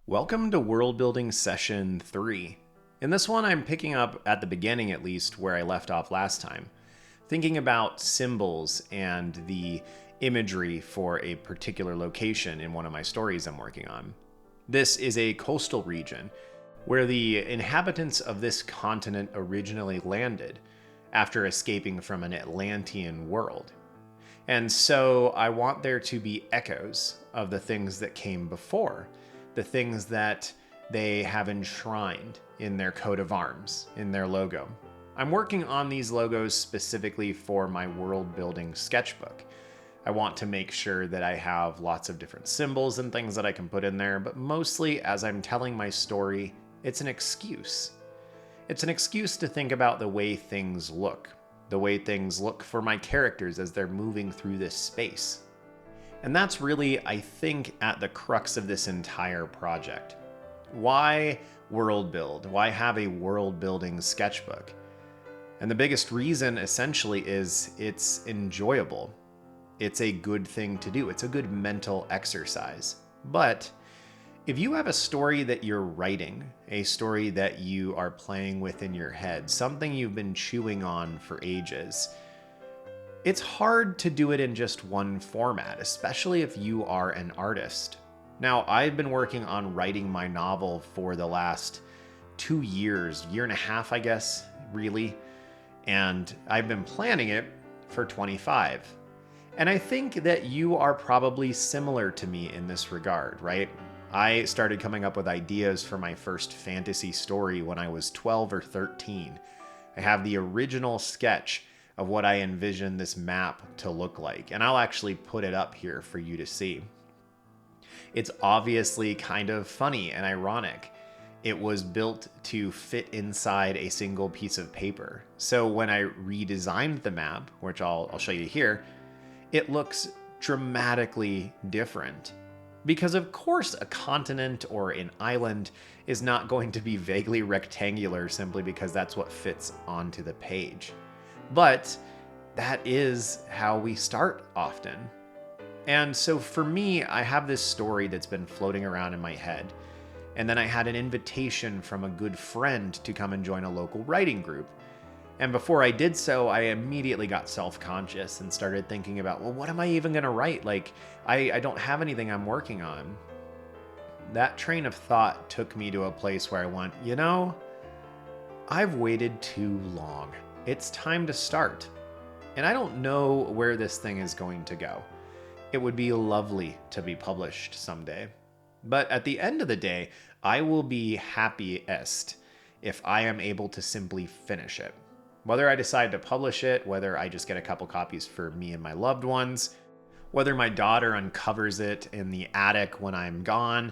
Welcome to World Building Session 3. In this one, I'm picking up at the beginning at least where I left off last time, thinking about symbols and the imagery for a particular location in one of my stories I'm working on. This is a coastal region where the inhabitants of this continent originally landed after escaping from an Atlantean world. And so I want there to be echoes of the things that came before, the things that they have enshrined in their coat of arms, in their logo. I'm working on these logos specifically for my world building sketchbook. I want to make sure that I have lots of different symbols and things that I can put in there, but mostly as I'm telling my story, it's an excuse. It's an excuse to think about the way things look for my characters as they're moving through this space. And that's really, I think, at the crux of this entire project. Why world build? Why have a world building sketchbook? And the biggest reason essentially is it's enjoyable. It's a good thing to do. It's a good mental exercise. But if you have a story that you're writing, a story that you are playing with in your head, something you've been chewing on for ages, it's hard to do it in just one format, especially if you are an artist. Now, I've been working on writing my novel for the last 2 years, year and a half, I guess, really. And I've been planning it for 25. And I think that you are probably similar to me in this regard, right? I started coming up with ideas for my first fantasy story when I was 12 or 13. I have the original sketch of what I envision this map to look like, and I'll actually put it up here for you to see. It's obviously kind of funny and ironic. It was built to fit inside a single piece of paper. So when I redesigned the map, which I'll show you here, it looks dramatically different. Because of course a continent or an island is not going to be vaguely rectangular simply because that's what fits onto the page. But that is how we start often. And so for me, I have this story that's been floating around in my head. And then I had an invitation from a good friend to come and join a local writing group. And before I did so, I immediately got self-conscious and started thinking about, well, what am I even going to write? Like, I don't have anything I'm working on. That train of thought took me to a place where I went, I've waited too long. It's time to start. And I don't know where this thing is going to go. It would be lovely to be published someday. But at the end of the day, I will be happiest if I am able to simply finish it. Whether I decide to publish it, whether I just get a couple copies for me and my loved ones, whether my daughter uncovers it in the attic when I'm gone,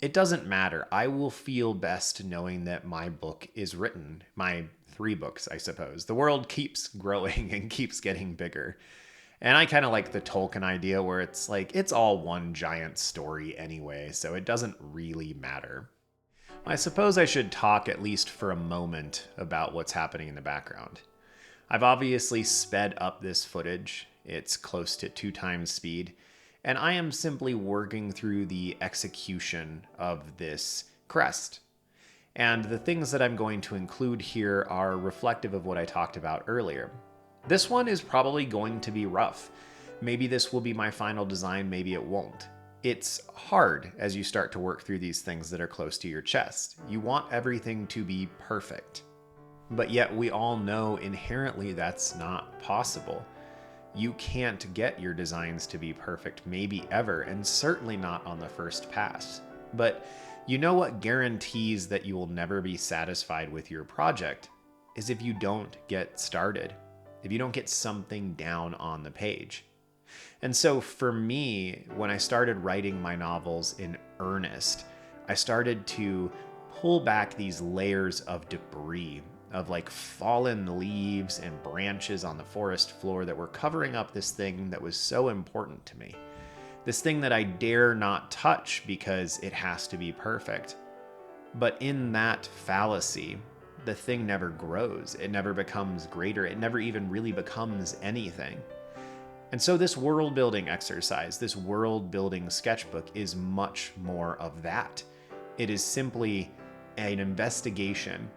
it doesn't matter. I will feel best knowing that my book is written. My 3 books, I suppose. The world keeps growing and keeps getting bigger. And I kind of like the Tolkien idea where it's like, it's all one giant story anyway, so it doesn't really matter. I suppose I should talk at least for a moment about what's happening in the background. I've obviously sped up this footage. It's close to 2 times speed. And I am simply working through the execution of this crest. And the things that I'm going to include here are reflective of what I talked about earlier. This one is probably going to be rough. Maybe this will be my final design, maybe it won't. It's hard as you start to work through these things that are close to your chest. You want everything to be perfect. But yet we all know inherently that's not possible. You can't get your designs to be perfect, maybe ever, and certainly not on the first pass. But you know what guarantees that you will never be satisfied with your project is if you don't get started, if you don't get something down on the page. And so for me, when I started writing my novels in earnest, I started to pull back these layers of debris, of like fallen leaves and branches on the forest floor that were covering up this thing that was so important to me. This thing that I dare not touch because it has to be perfect. But in that fallacy, the thing never grows. It never becomes greater. It never even really becomes anything. And so this world building exercise, this world building sketchbook is much more of that. It is simply an investigation.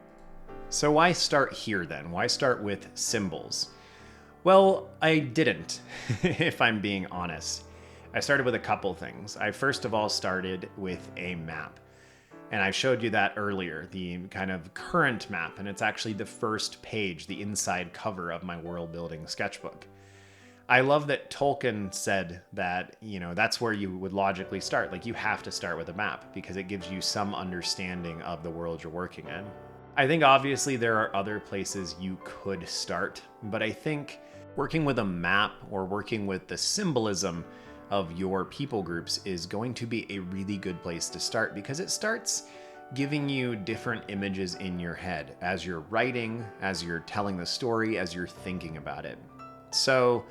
So why start here then? Why start with symbols? Well, I didn't, if I'm being honest. I started with a couple things. I first of all started with a map. And I showed you that earlier, the kind of current map, and it's actually the first page, the inside cover of my Worldbuilding Sketchbook. I love that Tolkien said that, that's where you would logically start. Like, you have to start with a map because it gives you some understanding of the world you're working in. I think obviously there are other places you could start, but I think working with a map or working with the symbolism of your people groups is going to be a really good place to start because it starts giving you different images in your head as you're writing, as you're telling the story, as you're thinking about it. So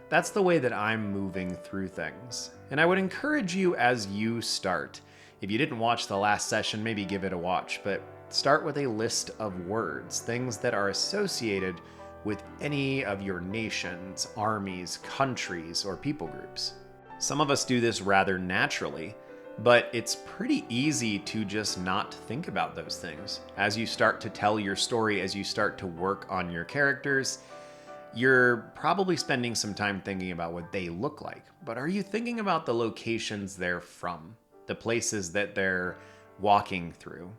that's the way that I'm moving through things. And I would encourage you as you start. If you didn't watch the last session, maybe give it a watch, but start with a list of words, things that are associated with any of your nations, armies, countries, or people groups. Some of us do this rather naturally, but it's pretty easy to just not think about those things. As you start to tell your story, as you start to work on your characters, you're probably spending some time thinking about what they look like. But are you thinking about the locations they're from? The places that they're walking through?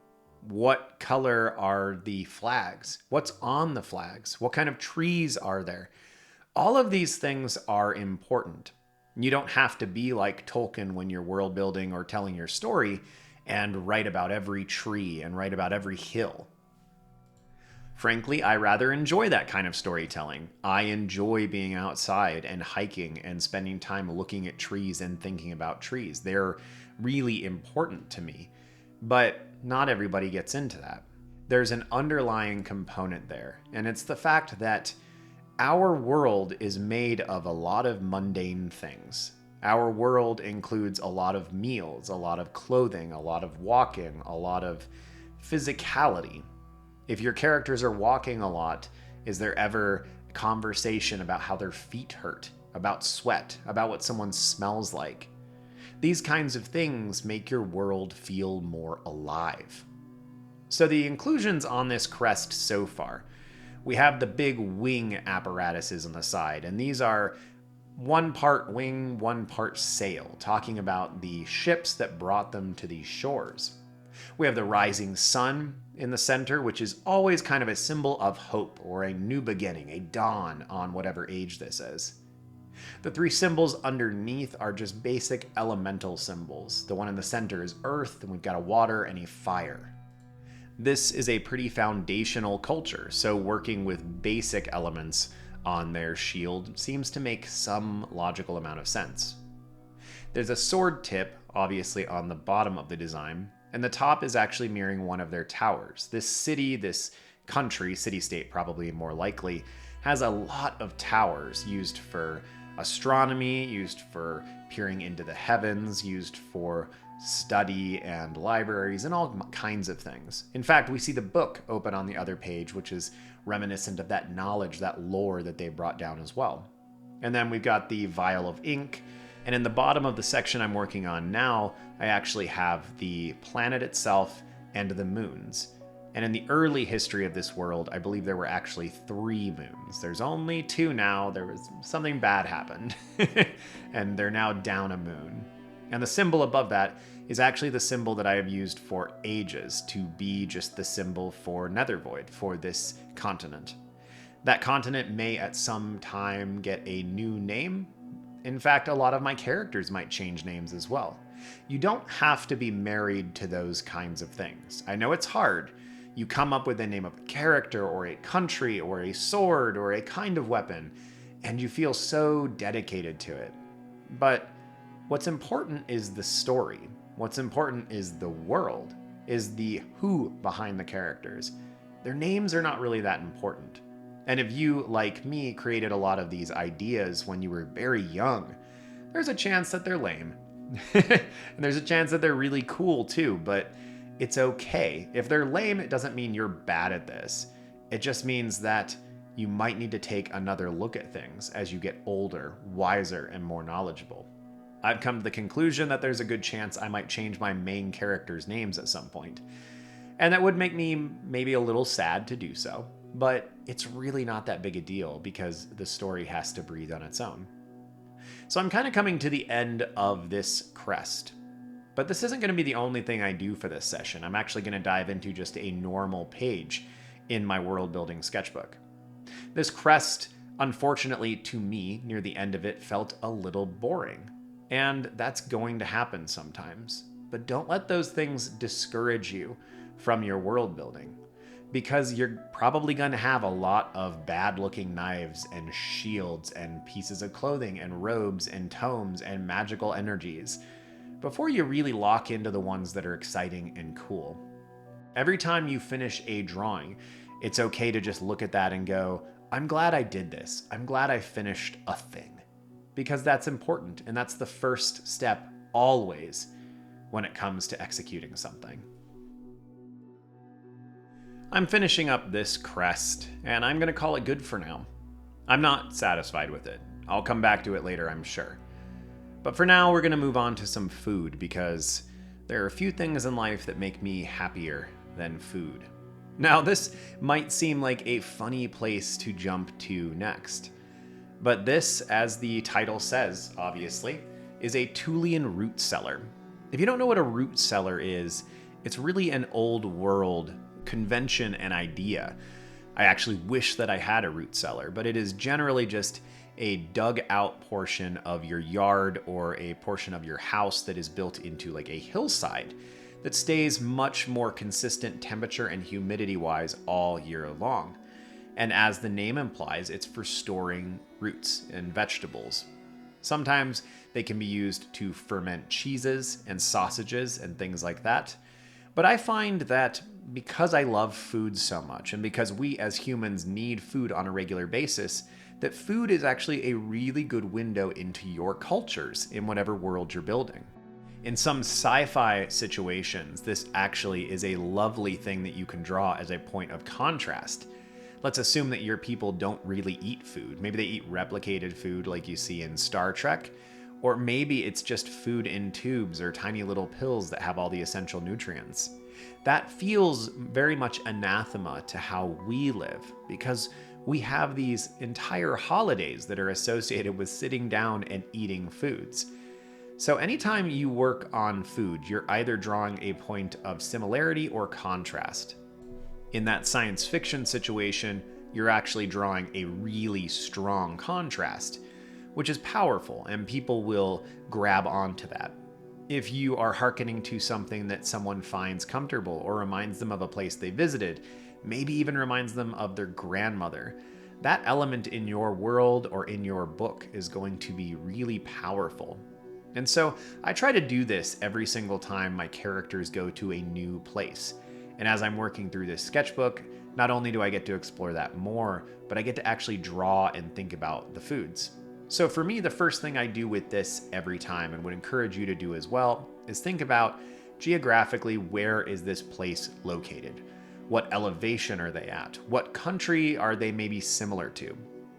What color are the flags? What's on the flags? What kind of trees are there? All of these things are important. You don't have to be like Tolkien when you're world building or telling your story and write about every tree and write about every hill. Frankly, I rather enjoy that kind of storytelling. I enjoy being outside and hiking and spending time looking at trees and thinking about trees. They're really important to me, but not everybody gets into that. There's an underlying component there, and it's the fact that our world is made of a lot of mundane things. Our world includes a lot of meals, a lot of clothing, a lot of walking, a lot of physicality. If your characters are walking a lot, is there ever conversation about how their feet hurt, about sweat, about what someone smells like? These kinds of things make your world feel more alive. So the inclusions on this crest so far. We have the big wing apparatuses on the side, and these are one part wing, one part sail, talking about the ships that brought them to these shores. We have the rising sun in the center, which is always kind of a symbol of hope or a new beginning, a dawn on whatever age this is. The three symbols underneath are just basic elemental symbols. The one in the center is earth, and we've got a water and a fire. This is a pretty foundational culture, so working with basic elements on their shield seems to make some logical amount of sense. There's a sword tip, obviously, on the bottom of the design, and the top is actually mirroring one of their towers. This city, this country, city-state probably more likely, has a lot of towers used for astronomy, used for peering into the heavens, used for study and libraries and all kinds of things. In fact, we see the book open on the other page, which is reminiscent of that knowledge, that lore that they brought down as well. And then we've got the vial of ink. And in the bottom of the section I'm working on now, I actually have the planet itself and the moons. And in the early history of this world, I believe there were actually 3 moons. There's only 2 now. There was something bad happened. And they're now down a moon. And the symbol above that is actually the symbol that I have used for ages to be just the symbol for Nethervoid, for this continent. That continent may at some time get a new name. In fact, a lot of my characters might change names as well. You don't have to be married to those kinds of things. I know it's hard. You come up with a name of a character or a country or a sword or a kind of weapon, and you feel so dedicated to it. But what's important is the story. What's important is the world, is the who behind the characters. Their names are not really that important. And if you, like me, created a lot of these ideas when you were very young, there's a chance that they're lame. And there's a chance that they're really cool too, but it's okay. If they're lame, it doesn't mean you're bad at this. It just means that you might need to take another look at things as you get older, wiser, and more knowledgeable. I've come to the conclusion that there's a good chance I might change my main characters' names at some point. And that would make me maybe a little sad to do so, but it's really not that big a deal because the story has to breathe on its own. So I'm kind of coming to the end of this crest. But this isn't going to be the only thing I do for this session. I'm actually going to dive into just a normal page in my world building sketchbook. This crest, unfortunately to me, near the end of it, felt a little boring. And that's going to happen sometimes. But don't let those things discourage you from your world building, because you're probably going to have a lot of bad looking knives and shields and pieces of clothing and robes and tomes and magical energies before you really lock into the ones that are exciting and cool. Every time you finish a drawing, it's okay to just look at that and go, I'm glad I did this. I'm glad I finished a thing. Because that's important, and that's the first step always when it comes to executing something. I'm finishing up this crest, and I'm going to call it good for now. I'm not satisfied with it. I'll come back to it later, I'm sure. But for now, we're going to move on to some food, because there are a few things in life that make me happier than food. Now, this might seem like a funny place to jump to next, but this, as the title says, obviously, is a Thulean root cellar. If you don't know what a root cellar is, it's really an old world convention and idea. I actually wish that I had a root cellar, but it is generally just a dug out portion of your yard or a portion of your house that is built into like a hillside that stays much more consistent temperature and humidity wise all year long. And as the name implies, it's for storing roots and vegetables. Sometimes they can be used to ferment cheeses and sausages and things like that. But I find that because I love food so much, and because we as humans need food on a regular basis, that food is actually a really good window into your cultures in whatever world you're building. In some sci-fi situations, this actually is a lovely thing that you can draw as a point of contrast. Let's assume that your people don't really eat food. Maybe they eat replicated food like you see in Star Trek, or maybe it's just food in tubes or tiny little pills that have all the essential nutrients. That feels very much anathema to how we live, because we have these entire holidays that are associated with sitting down and eating foods. So anytime you work on food, you're either drawing a point of similarity or contrast. In that science fiction situation, you're actually drawing a really strong contrast, which is powerful, and people will grab onto that. If you are hearkening to something that someone finds comfortable or reminds them of a place they visited, maybe even reminds them of their grandmother, that element in your world or in your book is going to be really powerful. And so I try to do this every single time my characters go to a new place. And as I'm working through this sketchbook, not only do I get to explore that more, but I get to actually draw and think about the foods. So for me, the first thing I do with this every time, and would encourage you to do as well, is think about geographically, where is this place located? What elevation are they at? What country are they maybe similar to?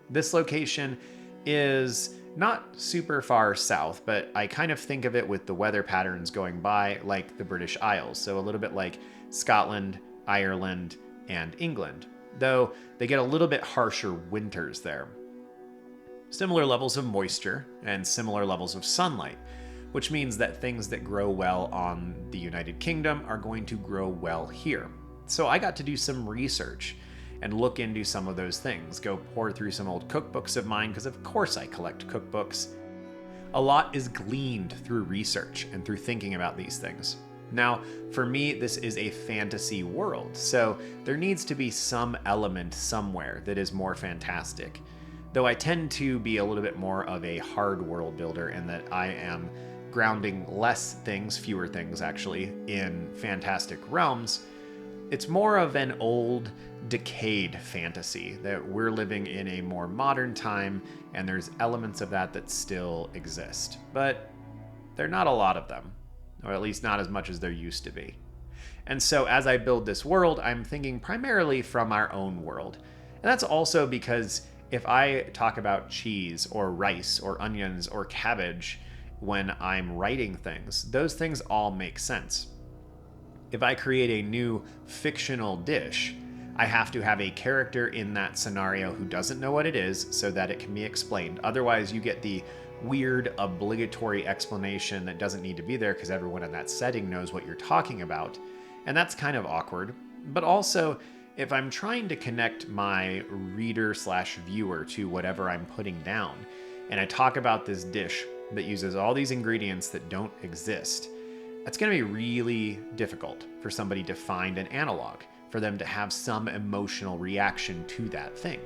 This location is not super far south, but I kind of think of it with the weather patterns going by like the British Isles. So a little bit like Scotland, Ireland, and England, though they get a little bit harsher winters there. Similar levels of moisture and similar levels of sunlight, which means that things that grow well on the United Kingdom are going to grow well here. So I got to do some research and look into some of those things, go pour through some old cookbooks of mine, because of course I collect cookbooks. A lot is gleaned through research and through thinking about these things. Now, for me, this is a fantasy world, so there needs to be some element somewhere that is more fantastic. Though I tend to be a little bit more of a hard world builder in that I am grounding less things, fewer things actually, in fantastic realms. It's more of an old, decayed fantasy that we're living in a more modern time, and there's elements of that that still exist. But there are not a lot of them, or at least not as much as there used to be. And so as I build this world, I'm thinking primarily from our own world. And that's also because if I talk about cheese or rice or onions or cabbage, when I'm writing things, those things all make sense. If I create a new fictional dish, I have to have a character in that scenario who doesn't know what it is so that it can be explained. Otherwise, you get the weird, obligatory explanation that doesn't need to be there because everyone in that setting knows what you're talking about. And that's kind of awkward. But also, if I'm trying to connect my reader/viewer to whatever I'm putting down, and I talk about this dish that uses all these ingredients that don't exist, it's going to be really difficult for somebody to find an analog, for them to have some emotional reaction to that thing.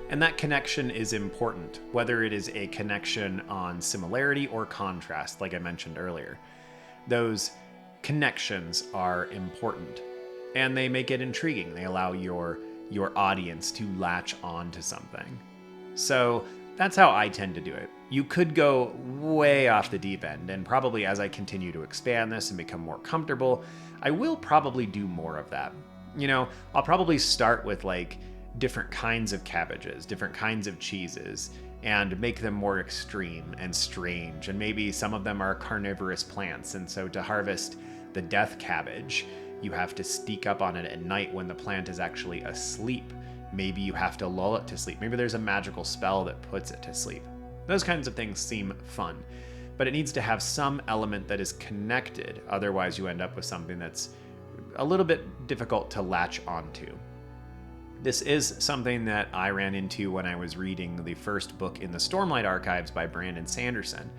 And that connection is important, whether it is a connection on similarity or contrast, like I mentioned earlier. Those connections are important, and they make it intriguing. They allow your audience to latch on to something. So that's how I tend to do it. You could go way off the deep end, and probably as I continue to expand this and become more comfortable, I will probably do more of that. I'll probably start with like different kinds of cabbages, different kinds of cheeses, and make them more extreme and strange. And maybe some of them are carnivorous plants, and so to harvest the death cabbage, you have to sneak up on it at night when the plant is actually asleep. Maybe you have to lull it to sleep. Maybe there's a magical spell that puts it to sleep. Those kinds of things seem fun, but it needs to have some element that is connected. Otherwise, you end up with something that's a little bit difficult to latch onto. This is something that I ran into when I was reading the first book in the Stormlight Archives by Brandon Sanderson.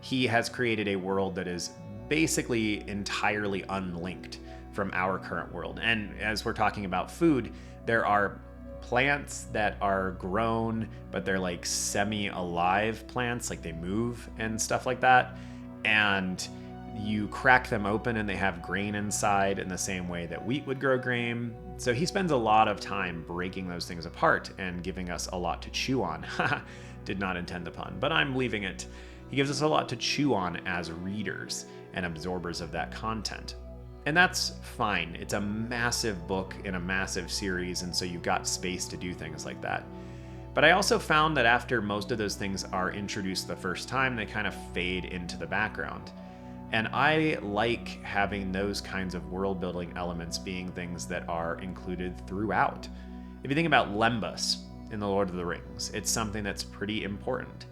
He has created a world that is basically entirely unlinked from our current world. And as we're talking about food, there are plants that are grown, but they're like semi-alive plants, like they move and stuff like that. And you crack them open and they have grain inside in the same way that wheat would grow grain. So he spends a lot of time breaking those things apart and giving us a lot to chew on. Did not intend the pun, but I'm leaving it. He gives us a lot to chew on as readers and absorbers of that content. And that's fine. It's a massive book in a massive series, and so you've got space to do things like that. But I also found that after most of those things are introduced the first time, they kind of fade into the background. And I like having those kinds of world building elements being things that are included throughout. If you think about Lembas in The Lord of the Rings, it's something that's pretty important.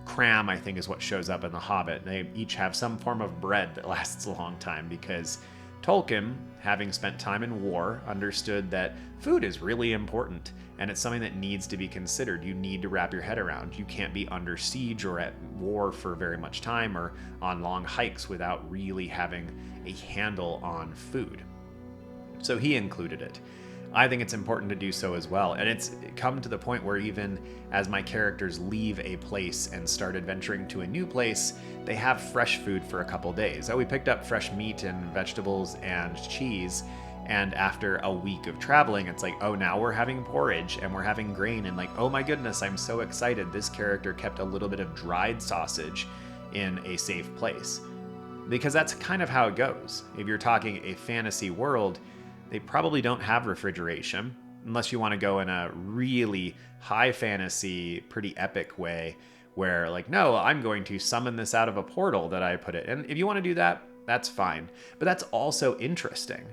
Cram, I think, is what shows up in The Hobbit. They each have some form of bread that lasts a long time because Tolkien, having spent time in war, understood that food is really important, and it's something that needs to be considered. You need to wrap your head around. You can't be under siege or at war for very much time or on long hikes without really having a handle on food. So he included it. I think it's important to do so as well. And it's come to the point where even as my characters leave a place and start adventuring to a new place, they have fresh food for a couple days. Oh, we picked up fresh meat and vegetables and cheese. And after a week of traveling, it's like, oh, now we're having porridge and we're having grain. And like, oh my goodness, I'm so excited. This character kept a little bit of dried sausage in a safe place. Because that's kind of how it goes. If you're talking a fantasy world, they probably don't have refrigeration, unless you want to go in a really high fantasy, pretty epic way where like, no, I'm going to summon this out of a portal that I put it in. If you want to do that, that's fine. But that's also interesting.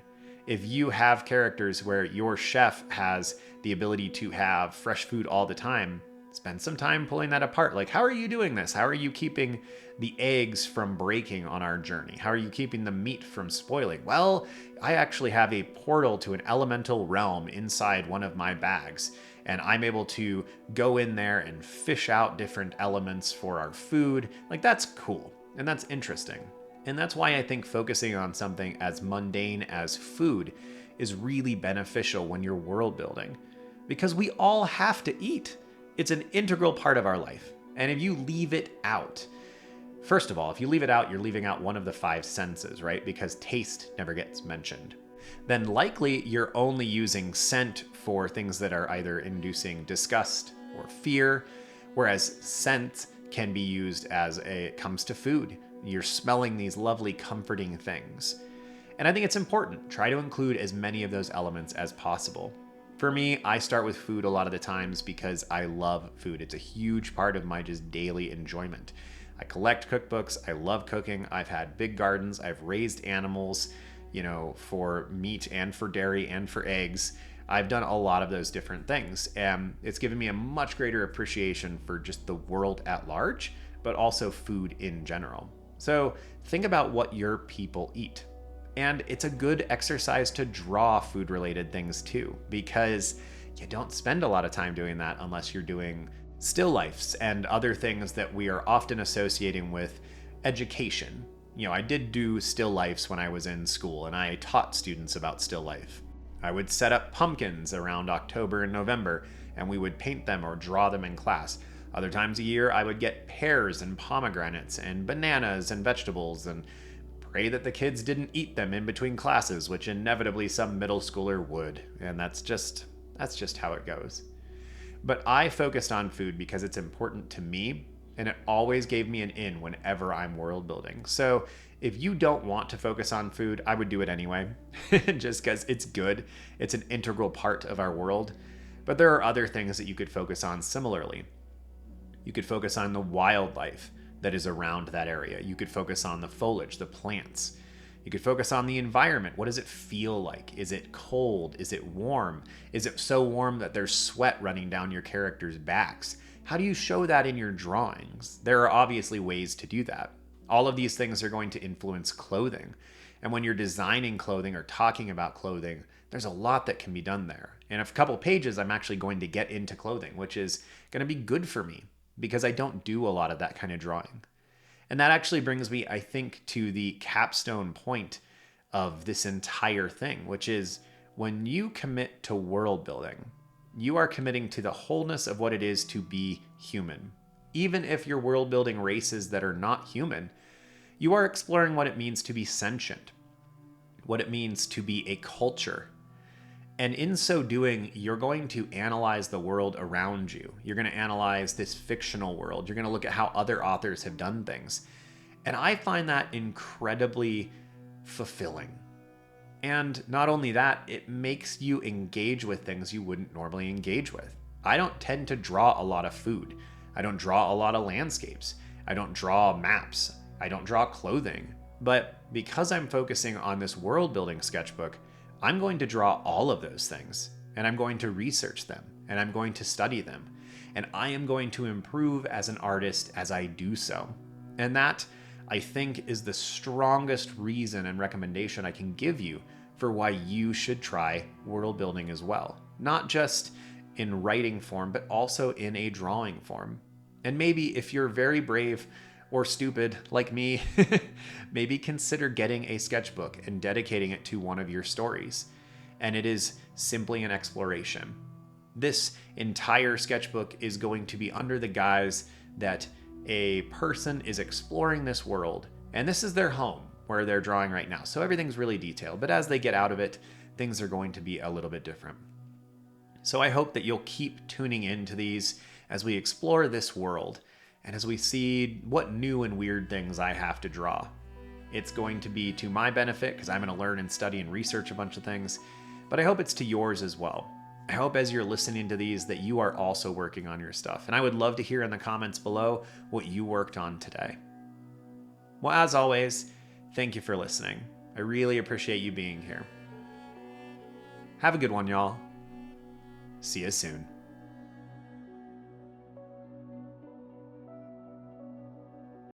If you have characters where your chef has the ability to have fresh food all the time, spend some time pulling that apart. Like, how are you doing this? How are you keeping the eggs from breaking on our journey? How are you keeping the meat from spoiling? Well, I actually have a portal to an elemental realm inside one of my bags, and I'm able to go in there and fish out different elements for our food. Like, that's cool, and that's interesting. And that's why I think focusing on something as mundane as food is really beneficial when you're world building, because we all have to eat. It's an integral part of our life. And if you leave it out, first of all, if you leave it out, you're leaving out one of the 5 senses, right? Because taste never gets mentioned. Then likely you're only using scent for things that are either inducing disgust or fear, whereas scent can be used as it comes to food. You're smelling these lovely, comforting things. And I think it's important. Try to include as many of those elements as possible. For me, I start with food a lot of the times because I love food. It's a huge part of my just daily enjoyment. I collect cookbooks. I love cooking. I've had big gardens. I've raised animals, for meat and for dairy and for eggs. I've done a lot of those different things. And it's given me a much greater appreciation for just the world at large, but also food in general. So think about what your people eat. And it's a good exercise to draw food-related things too, because you don't spend a lot of time doing that unless you're doing still lifes and other things that we are often associating with education. I did do still lifes when I was in school, and I taught students about still life. I would set up pumpkins around October and November, and we would paint them or draw them in class. Other times a year, I would get pears and pomegranates and bananas and vegetables and pray that the kids didn't eat them in between classes, which inevitably some middle schooler would. And that's just how it goes. But I focused on food because it's important to me, and it always gave me an in whenever I'm world building. So if you don't want to focus on food, I would do it anyway, just because it's good. It's an integral part of our world. But there are other things that you could focus on similarly. You could focus on the wildlife that is around that area. You could focus on the foliage, the plants. You could focus on the environment. What does it feel like? Is it cold? Is it warm? Is it so warm that there's sweat running down your characters' backs? How do you show that in your drawings? There are obviously ways to do that. All of these things are going to influence clothing. And when you're designing clothing or talking about clothing, there's a lot that can be done there. In a couple pages, I'm actually going to get into clothing, which is going to be good for me because I don't do a lot of that kind of drawing. And that actually brings me, I think, to the capstone point of this entire thing, which is when you commit to world building, you are committing to the wholeness of what it is to be human. Even if you're world building races that are not human, you are exploring what it means to be sentient, what it means to be a culture. And in so doing, you're going to analyze the world around you. You're going to analyze this fictional world. You're going to look at how other authors have done things. And I find that incredibly fulfilling. And not only that, it makes you engage with things you wouldn't normally engage with. I don't tend to draw a lot of food. I don't draw a lot of landscapes. I don't draw maps. I don't draw clothing. But because I'm focusing on this world building sketchbook, I'm going to draw all of those things, and I'm going to research them, and I'm going to study them, and I am going to improve as an artist as I do so. And that, I think, is the strongest reason and recommendation I can give you for why you should try world building as well. Not just in writing form, but also in a drawing form. And maybe if you're very brave or stupid like me, maybe consider getting a sketchbook and dedicating it to one of your stories. And it is simply an exploration. This entire sketchbook is going to be under the guise that a person is exploring this world, and this is their home where they're drawing right now. So everything's really detailed, but as they get out of it, things are going to be a little bit different. So I hope that you'll keep tuning into these as we explore this world and as we see what new and weird things I have to draw. It's going to be to my benefit because I'm going to learn and study and research a bunch of things, but I hope it's to yours as well. I hope as you're listening to these that you are also working on your stuff, and I would love to hear in the comments below what you worked on today. Well, as always, thank you for listening. I really appreciate you being here. Have a good one, y'all. See you soon.